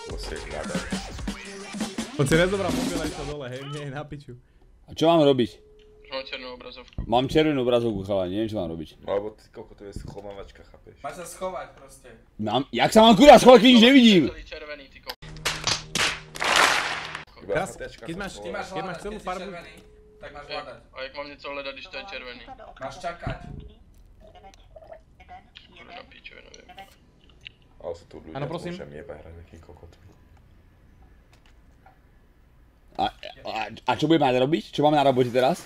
To si hľadá. On si nezobral mobil a išiel dole, hej, mne je na piču. A čo mám robiť? Mám černú obrazovku. Mám červenú obrazovku, chalani, neviem čo mám robiť. No lebo ty koľko to je schovávačka, chápeš? Máš sa schovať proste. Jak sa mám kurva schovať, keď nič nevidím? Celý červený, ty kokot. Teraz, keď máš celú farbu... Červený, tak máš hľadať. A jak mám něco hledat, když to je červený? Máš čakať. Kurva piču, ja neviem. Ale sú tu ľudia, Áno, prosím. môžem jebať hrať nejaký kokot. A čo budeme robiť? Čo máme na robote teraz?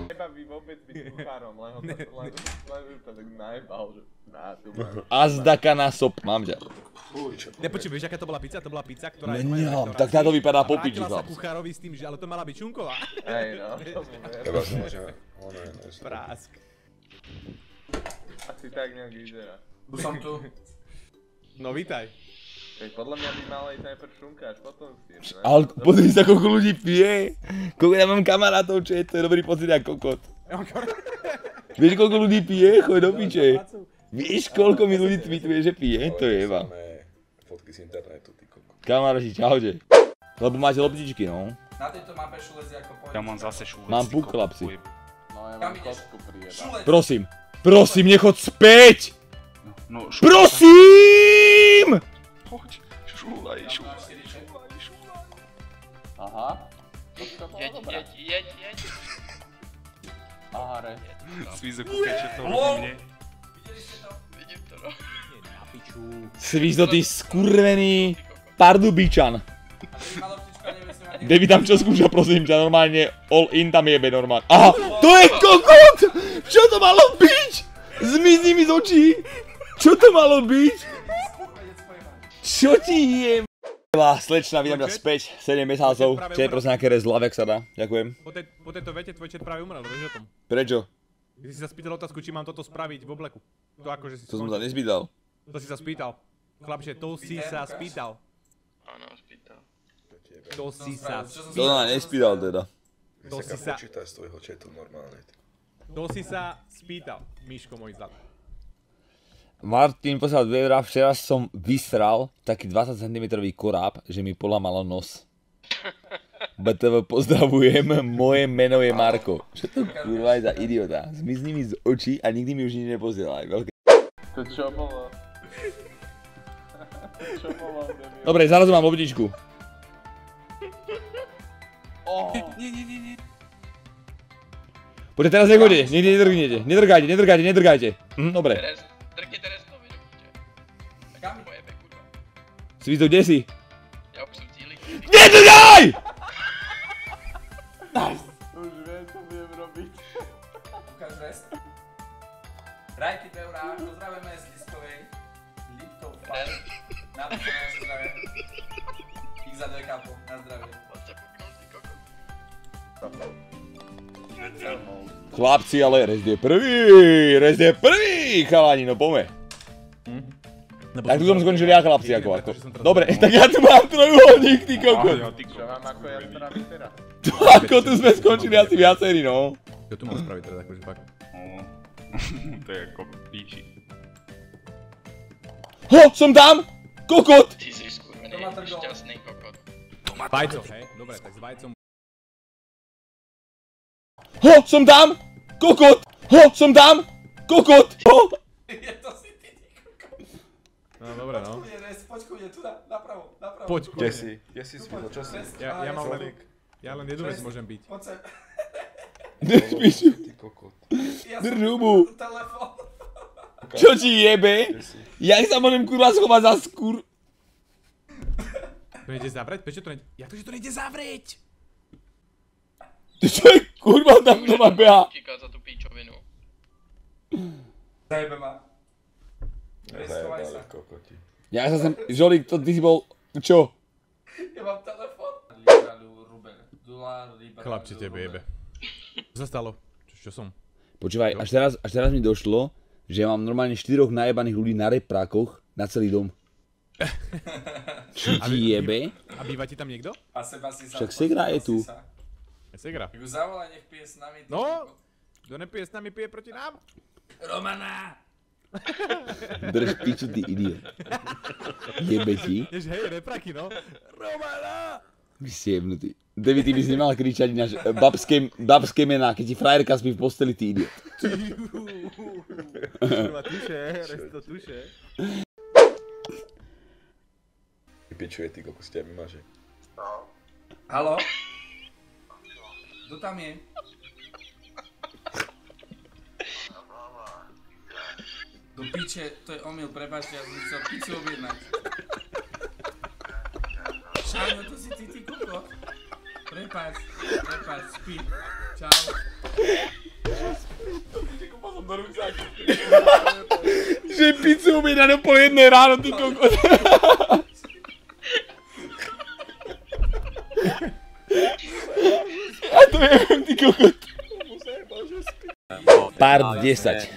Nebaví vôbec byť kuchárom, len to tak najebal, že Azdaka na sop, mám ťa. Nepočuj, vieš, aká to bola pizza? To bola pizza, ktorá je Nemám, tak táto vypadá po piči, vrátila sa chlap. kuchárovi s tým, že ale to mala byť šunková. hej no, to Teba si môžeme. Prásk. asi tak nejak vyzerá. Už som tu. No vítaj. Podľa mňa by mala ísť najprv šunka, až potom sír, ne? Ale pozri sa, koľko ľudí pije. Koľko ja mám kamarátov, čo je to dobrý pocit ako kokot. Vieš, koľko ľudí pije? Choď do piče. Vieš, koľko mi ľudí tweetuje, že pije? To je jeba. Fotky z internetu, ty kokot. Kamaráti, čaute. Lebo máte loptičky, no. Na tejto mape šulec ako pojem. Ja mám zase šúvec. Mám puk, chlapci. No ja Kam mám ideš? kotku prijedať. Šulec! Prosím, nechod späť! No, Prosím! Poď, šúlaj. Aha. Jeď. Aha, re. Svízo kúkače to robí mne. Videli ste to? Vidím to, no. Na piču. Svízo, ty skurvený pardubičan. A ty má loptička, nevie si ma nie. Dej mi tam čo skúša, prosím ťa, normálne all in tam jebe normálne. Aha, to je kokot! Čo to malo byť? Zmizni mi z očí! Čo to malo byť? Vedec pojebaný. Čo ti jem? Slečna, vydám ťa späť, 7 mesiacov, čo je prosím nejaké rez hlavek sa dá, ďakujem. Po tejto vete tvoj chat práve umrel, vieš o tom. Prečo? Ty si sa spýtal otázku, či mám toto spraviť v obleku. To akože si To som sa nezbydal. To si sa spýtal. Chlapče, to si sa spýtal. Áno, spýtal. To si sa To sa nespýtal teda. To si Vyseká sa... počítaj z tvojho chatu normálne. To si sa spýtal, Miško môj zlatý. Martin poslal 2 eurá, včera som vysral taký 20 cm koráb, že mi polamalo nos. BTV pozdravujem, moje meno je Marko. Čo to kurva je za idiota? Zmizni mi z očí a nikdy mi už nič neposielaj. To čo bolo? Čo bolo? Dobre, zaraz mám loptičku. Nie. Poďte, teraz nechodte, nikdy nedrgnete, nedrgajte. Dobre. Drkni teraz to, vieš, určite. Kam? Pojebe, kurva. Svízo, kde si? Ja už som cíli. Nedrgaj! Už viem, čo budem robiť. Ukáž rest. Rajky 2 eurá, pozdravujeme z Liskovej. Liptov Fire. Napíšte na naše zdravie. Ich za 2 kapo, na zdravie. Poď sa puknul, ty kokot. Chlapci, ale rez je prvý, chalani, no poďme. Tak tu som skončil ja, chlapci, ako. Dobre, tak ja tu mám trojuholník, ty kokot. Čo mám ako ja spraviť teraz? Ako tu sme skončili asi viacerí, no. Čo tu mám spraviť teda, akože fakt? To je ako píči. Ho, som tam! Kokot! Ty si skurvený, To ma trgol. šťastný kokot. Vajco, hej? Dobre, tak s vajcom. Ho, som tam! Kokot! Ho, som tam! Kokot! Ho! Je to si ty kokot. No dobre, no. Poď rest, poď ku mne, tu napravo. Poď, Kde kľudne. si? Kde si Svízo, čo si? Ja mám len... Ja len jednu vec môžem byť. Poď sem. Nespíš, Ty kokot. Ja som Drnubu. telefón. Čo ti jebe? Jak sa môžem kurva schovať za skur... To nejde zavrieť? Prečo to nejde? Jak to, že to nejde zavrieť? Čo je kurva tam doma beha? Kýka za tú píčovinu. Zajebe ma. Preskovaj Zajebali sa. kokoti. Ja sa sem... Žolík, to ty si bol... Čo? Ja mám telefón. Libra, rubel. Dolár, libra. Chlapče, tebe jebe. Čo sa stalo? Čo som? Počúvaj, až teraz mi došlo, že ja mám normálne 4 najebaných ľudí na reprákoch na celý dom. Čo ti jebe? A býva ti tam niekto? A seba si sa... Však Segra je tu. Segra. Tak ju zavolaj, nech pije s nami. ty No! kokot. Kto nepije s nami, pije proti nám. Romana! Drž piču, ty idiot. Jebe ti. Jež hej, repraky, no. Romana! Vy ste jebnutí. Devi, ty by si nemal kričať ináč babské mená, keď ti frajerka spí v posteli, ty idiot. Kurva, tuše, resto tuše. Pičuje, ty kokos, ťa mi máže. Haló? Kto tam je? Do piče, to je omyl, prepáčte, ja som chcel pizzu objednať. Šáňo, to si ty kokot. Prepáč, spí. Čau. Že pizzu objednať o 1:30 ráno, ty kokot. A to neviem, ty kokot. Part 10.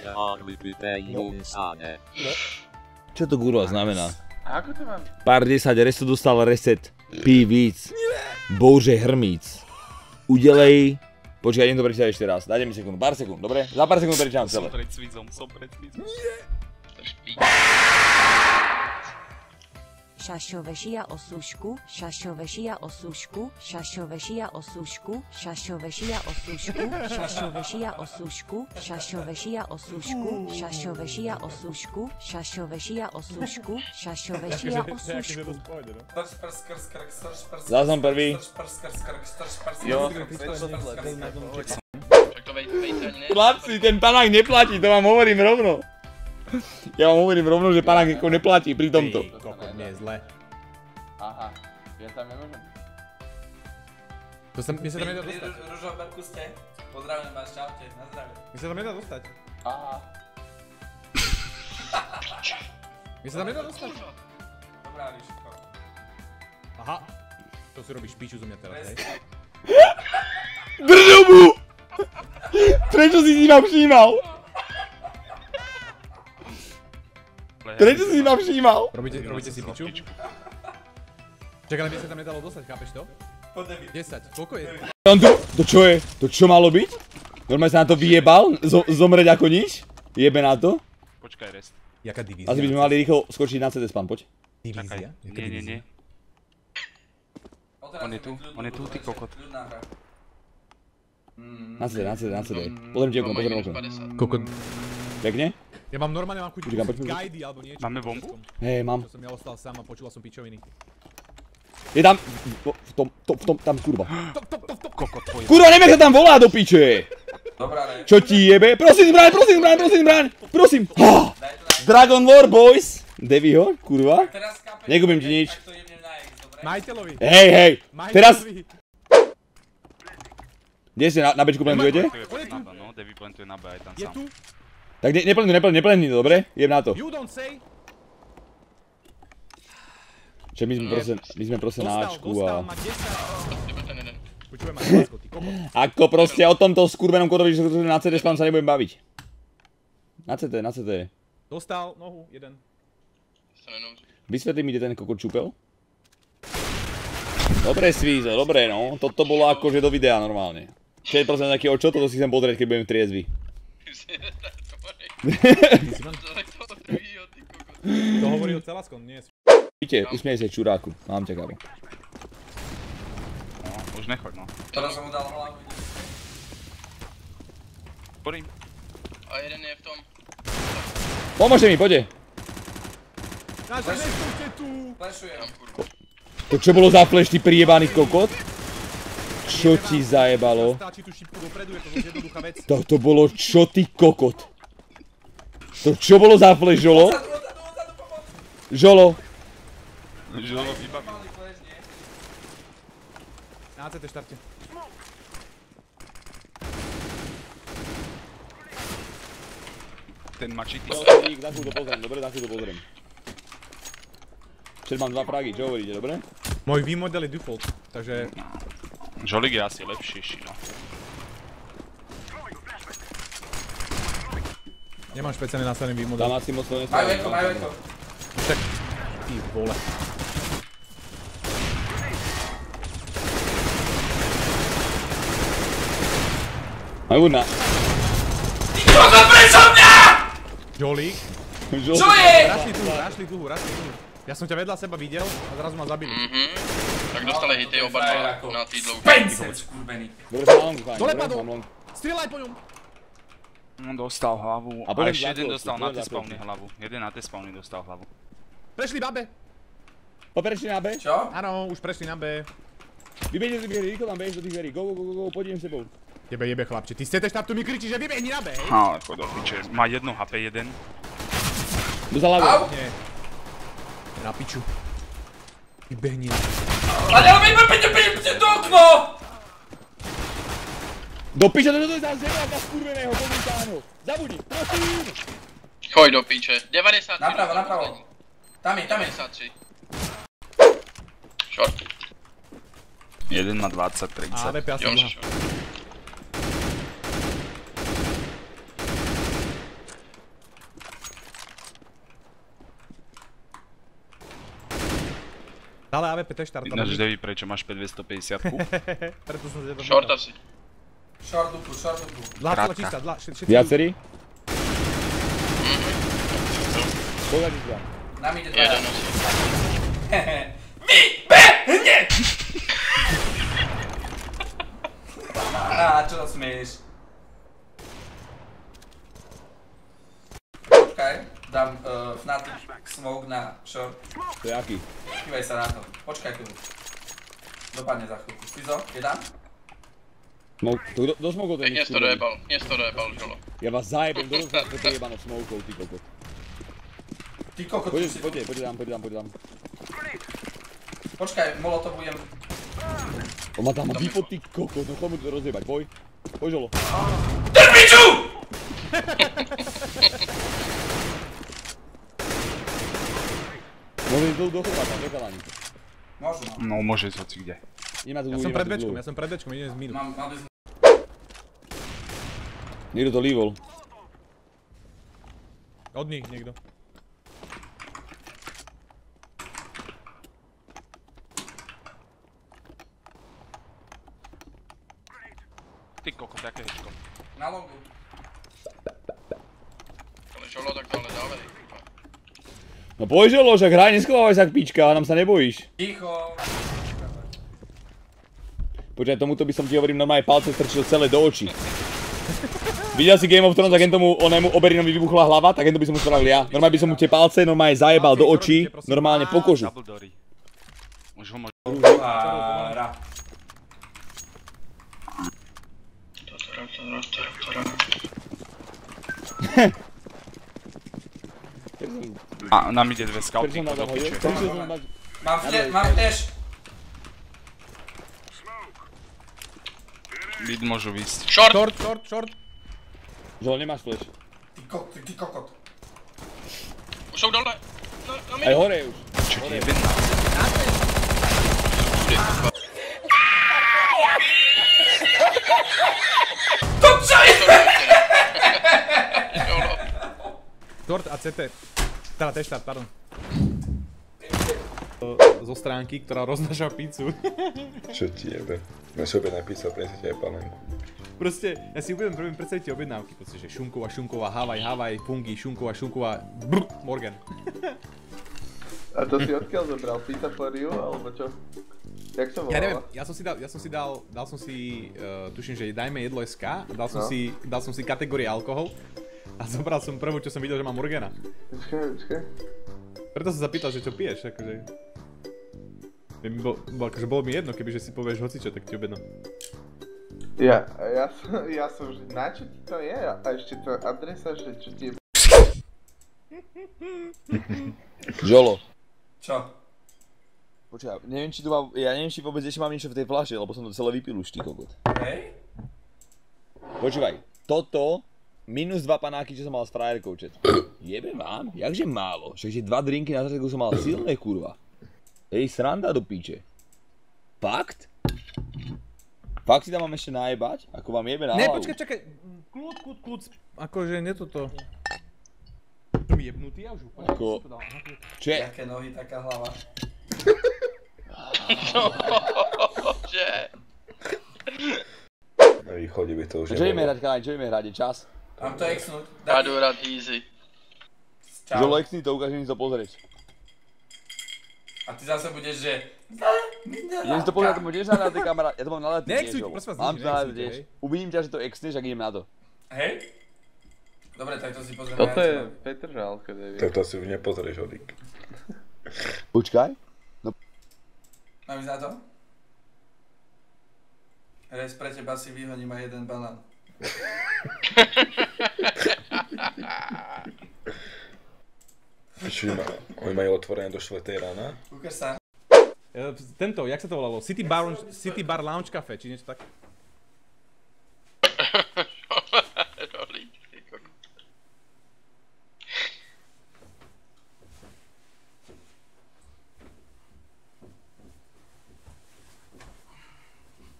Čo to kurva znamená? A ako to mám? Part 10, Resto dostal reset. Pí víc. Bože hrmíc. Udelej. Počkaj, idem to prečítať ešte raz. Dajte mi sekundu, pár sekúnd, dobre? Za pár sekúnd prečítam celé. Som pred Svizom. Šašovešia osušku, šašovešia osušku, šašovešia osušku, šašovešia osušku, šašovešia osušku, šašovešia osušku, šašovešia osušku, šašovešia osušku, šašovešia osušku. Zás som prvý. Jo, Však to vejte ani ne. Chlapci, ten panák neplatí, to vám hovorím rovno. Ja vám hovorím rovno, že panák neplatí pri tomto. Ty kokot, nie je zle. aha, ja tam nemôžem. Mne sa tam nedá dostať. Ružoberku ste? Pozdravujem vás, čaute, na zdravie. Mne sa tam nedá dostať. Aha. Mne sa tam nedá dostať. Dobrá, Ríško. Aha. To si robíš píču zo mňa teraz, hej? Držu mu! Prečo si ma všímal? Prečo si ma všímal? Robíte si piču? Čak, ale mne sa tam nedalo dostať, chápeš to? Po 9. 10, koľko je? To čo je? To čo malo byť? Normálne sa na to vyjebal? Zomreť ako nič? Jebe na to? Počkaj, rest. Jaká divízia? Asi by sme mali rýchlo skočiť na CD span, poď. Divízia? Nie. On je tu, ty kokot. Na CD. Pozriem ti okno, pozriem okno. Kokot. Pekne? Ja mám normálne, mám chuť Počkaj, poď. guidy alebo niečo. Máme bombu? Hej, mám. Čo som ja ostal sám a počula som pičoviny. Je tam, v tom, tam kurva. Kokot, tvoj. Kurva, neviem, sa tam volá do piče! Dobrá, ne? Čo ti jebe? Prosím, zbraň! Prosím! Dragon Lore, boys! Deviho, kurva. Teraz kápeš, Negubím ti nič. tak to jebnem na X, dobre? Majiteľovi! Hej, teraz... Majiteľovi! Kde ste, na bečku plantujete? No, Devi plantuje na B aj tam Je sám. tu? Tak neplantuj to, dobre? Jem na to. You don't say! Čo my sme proste na Ačku Dostal, a... má 10. Iba ten jeden. Počúvaj ma, lásko, ty kokot. Ako proste o tomto skurvenom kodovi, že na CD spam sa nebudem baviť. Na CT. Dostal nohu, jeden. Sa nenom. Vysvetli mi, kde ten kokot čupel. Dobre, Svízo, dobre no. Toto bolo akože do videa normálne. 6% takého čo, toto si chcem pozrieť, keď budem triezvy. To hovorí o Celaskom, nie je. Víte, usmiej sa čuráku, mám ťa, kámo. No, už nechoď, no. Teraz som mu dal hlavu. Porím. A jeden je v tom. Pomôžte mi, poďte. Naša, nestúďte tu! Flešujem. Tam kurva. To čo bolo za flash, ty prijebaný kokot? Čo ti zajebalo? Stáči tú šipku dopredu, je to dosť jednoduchá vec. To bolo čo, ty kokot? To čo bolo za flash, Žolo? Žolo? Žolo vybaví. Malý flash, nie? Na CT štarte. Ten mačitý. Za chvíľu to pozriem, dobre, za chvíľu to pozriem. Čiže mám 2 fragy, čo hovoríte, dobre? Môj V-model je default, takže... Žolík je asi lepšejší, no. Nemám špeciálne nastavený V-model. Tam asi moc to Majú nespravím. eko. Tak, ty vole. Majú na... Prečo mňa? Jolík. Čo je? Rašli dlhú. Ja som ťa vedľa seba videl a zrazu ma zabili. Tak dostali hity oba dva na týdlou. Spencer, skurvený. Dobre, mám long, fajn. Dole Dobre, padol. mám long. Strieľaj po ňom. On dostal hlavu. A A poďme ešte za jeden to, dostal na poďme tie za to. spawny hlavu. Jeden na tie spawny dostal hlavu. Prešli babe. Poprečne na B. Čo? Áno, už prešli na B. Vybehni do tých dverí, rýchlo tam bež do tých dverí. Go, poďme s tebou. Tebe jebe chlapče, ty stete štátu mi kričí, že vybehni na B, hej? Ale chod do piče. Má 1 HP, 1. Do za hlavu. Au! Nie. Na piču. Vybehni na B. Ale vyjďte do okno! Do piče, to je za zemáka skurveného, pomutáno. Zabudni, prosím. Choj do piče. 93. Napravo. Tam je. 93. Short. 1 na 20, 30. AWP asi Jones dlhá. short. Ale AWP to je štart. Ináč Devi, prečo máš 5250-ku? Preto som sa teba Short asi. Short duplu. Dlhá Krátka. čistá, všetci. Viacerí? Pohľadni dva. Nám ide Jeden dva. asi. Vybehni! Á, čo to smieš? Počkaj, dám Fnatic smoke na short. To je aký? Kývaj sa na to. Počkaj chvíľu. Dopadne za chvíľku. Fizo, je dám? Do smokov to je Dnes to dojebal, Žolo. Ja vás zajebem do rozhľadu po to jebano smokov, ty kokot. Ty kokot, tu si... Poďte tam. Počkaj, molotov budem... On ma tam vypod, ty kokot, no chomu to rozjebať, poj. Poj, Žolo. Ten piču! Môže ísť do chovať, tam nechalani. Môžu, no. No môže ísť hoci kde. Nemá tu Ja som pred večkom, idem z minu. Mal by som... Niekto to lívol. Od nich niekto. Ty kokot, aké hečko. Na longu. Ale Žolo, tak to ale dávaj. No poj, Žolo, však hraj, neschovávaj sa k píčka, nám sa nebojíš. Ticho. Počkaj, tomuto by som ti hovorím, normálne palce strčil celé do očí. Videl si Game of Thrones, ak tomu onému Oberinovi vybuchla hlava, tak to by som mu spravil ja. Normálne by som mu tie palce normálne zajebal do očí, normálne po kožu. Dumbledore. Už ho môže... Pára. A nám ide dve Prečo scouty, som chod do tam hodil? piče. Prečo som tam... Mám flash. Mid môžu výsť. Short! Short. Žolo, nemáš flash. Ty kokot. Už jsou dole. Na Aj midu. hore už. Čo ti jebe na... To čo je? Žolo. Short a CT. Teda T-štart, pardon. Zo stránky, ktorá roznáša pizzu. Čo ti jebe? Ja si objednám pizza, prinesem ti aj panenku. Proste, ja si prvým predstaviť tie objednávky, proste, že šunková, Havaj, fungi, šunková, Morgan. A to si odkiaľ zobral? Pizza for you, alebo čo? Jak sa volala? Ja neviem, dal som si, tuším, že dajme jedlo SK, a dal som si kategórie alkohol a zobral som prvú, čo som videl, že má Morgana. Počkaj. Preto som sa pýtal, že čo piješ, akože... Akože bolo mi jedno, kebyže si povieš hocičo, tak ti objednám. Ja som vždy, na čo ti to je? A ešte to adresa, že čo ti je... Žolo. Čo? Počkaj, neviem či tu mám, ja neviem či vôbec ešte mám niečo v tej fľaši, lebo som to celé vypil už, ty kokot. Hej? Počúvaj, toto, minus 2 panáky, čo som mal s frajerkou, čet. Jebe vám? Jakže málo? Všakže 2 drinky na začiatku som mal silné, kurva. Hej, sranda do píče. Fakt? Fakt si tam mám ešte najebať? Ako vám jebe na Ne, hlavu? počkaj, kľud, akože nie toto. Som jebnutý, ja už úplne Ako- som to dal. Čo je? Jaké nohy, taká hlava. Že? Na východe by to už Čo ideme hrať, chalani, čo ideme hrať, je čas? Mám to exnúť. Padu rád easy. Čau. Žolo, exni to, ukážem si to pozrieť. A ty zase budeš, že... Idem si to pozrieť, to budeš na tej kamarát, ja to mám naleté Neexuj, tiež, Žolo. prosím vás, Mám to naleté neexujte, tiež. hej. Uvidím ťa, že to exneš, ak idem na to. Hej? Dobre, tak to si pozrieme. Toto je Petržálka, David. Toto si už nepozrieš, Odík. Počkaj. Mám ísť na to? Rez, pre teba si vyhodím aj jeden banán. Čiže oni majú otvorené do 4 rána. Ukáž sa. Tento, jak sa to volalo? City Bar Lounge Cafe, či niečo také?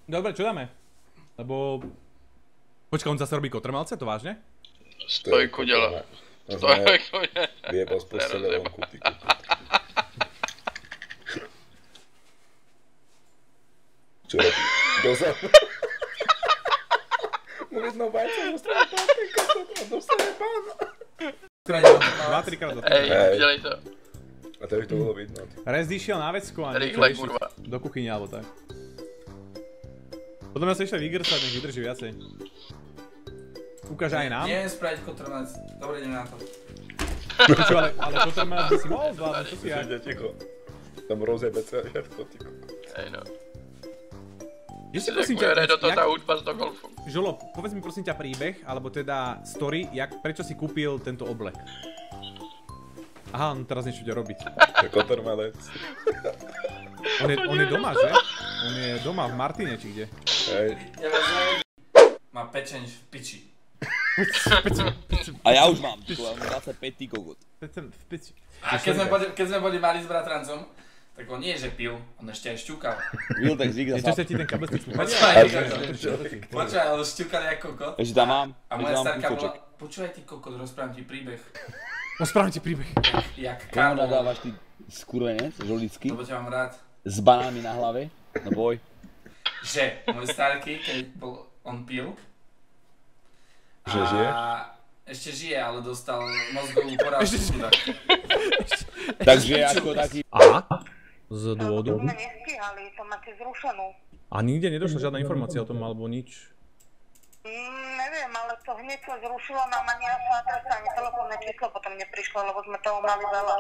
Dobre, čo dáme? Lebo... Počkaj, on zase robí kotrmelce, to vážne? Stojku dělá. Stojku dělá. Vyjebal z postele vonku, ty kokot. Čo robí? Dozadu. Mu vidno vajce, dostane pán, ty kokot, a dostane pán. 2-3 krát za to. Ej, dělej to. A to by to bolo vidno. Rez išiel na vecku a niečo Rýchle, išiel kurva. do kuchyne alebo tak. Potom ja sa ešte vygrsať, nech vydrží viacej. Ukáže aj nám. Neviem spraviť kotrmelec. Dobre, ideme na to. Čo, ale kotrmelec by si mohol zvládnuť, čo si aj. Ide ticho. Tam rozjebe celé všetko, ty kokot. Ej no. Je si Jak prosím bude hraje do toho jak- tá hudba z do golfu. Žolo, povedz mi prosím ťa príbeh, alebo teda story, prečo si kúpil tento oblek? Aha, on teraz niečo ide robiť. To je kotrmelec. On je doma, že? On je doma v Martine, či kde? Hej. Má pečeň v piči. A ja už mám, tu mám 25 ty kokot. V piči. A keď sme boli mali s bratrancom, tak on nie, že pil, on ešte aj šťukal. Vil tak zík Čo zasa. sa ti ten kabel stick Počúvaj, ale šťukal jak kokot. Ešte tam mám, A ešte moja mám starka kúsoček. bola, počúvaj ty kokot, rozprávam ti príbeh. Rozprávam ti príbeh. Jak Komu Karol, nadávaš ty skurvenec, žolický, lebo ťa mám rád. s banánmi na hlave? No boj. Že môj starky, keď on pil. Že žije? A ešte žije, ale dostal mozgovú porážku. Takže ako taký... Aha. Z dôvodu. To sme nestíhali, to máte zrušenú. A nikde nedošla žiadna informácia o tom, alebo nič. Neviem, ale to hneď sa zrušilo, nám ani naša adresa, ani telefónne číslo potom neprišlo, lebo sme toho mali veľa.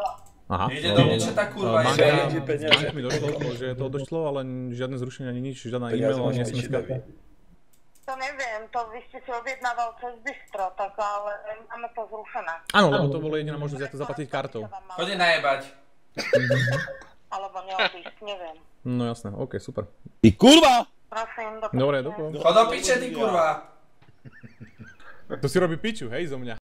Aha. Ide do mne, čo tá kurva je. Banka mi došlo, že to došlo, ale žiadne zrušenie ani nič, žiadna e-mail, ani SMS-ka. To neviem, to vy ste si objednával cez Bistro, tak ale máme to zrušené. Áno, lebo to bolo jediná možnosť, ako to zaplatiť kartou. Chodí najebať. Alebo neodísť, neviem. No jasné, ok, super. Ty kurva! Prosím, do Dobre, počutia. dobre. Chod do piče, ty kurva. To si robí piču, hej, zo mňa.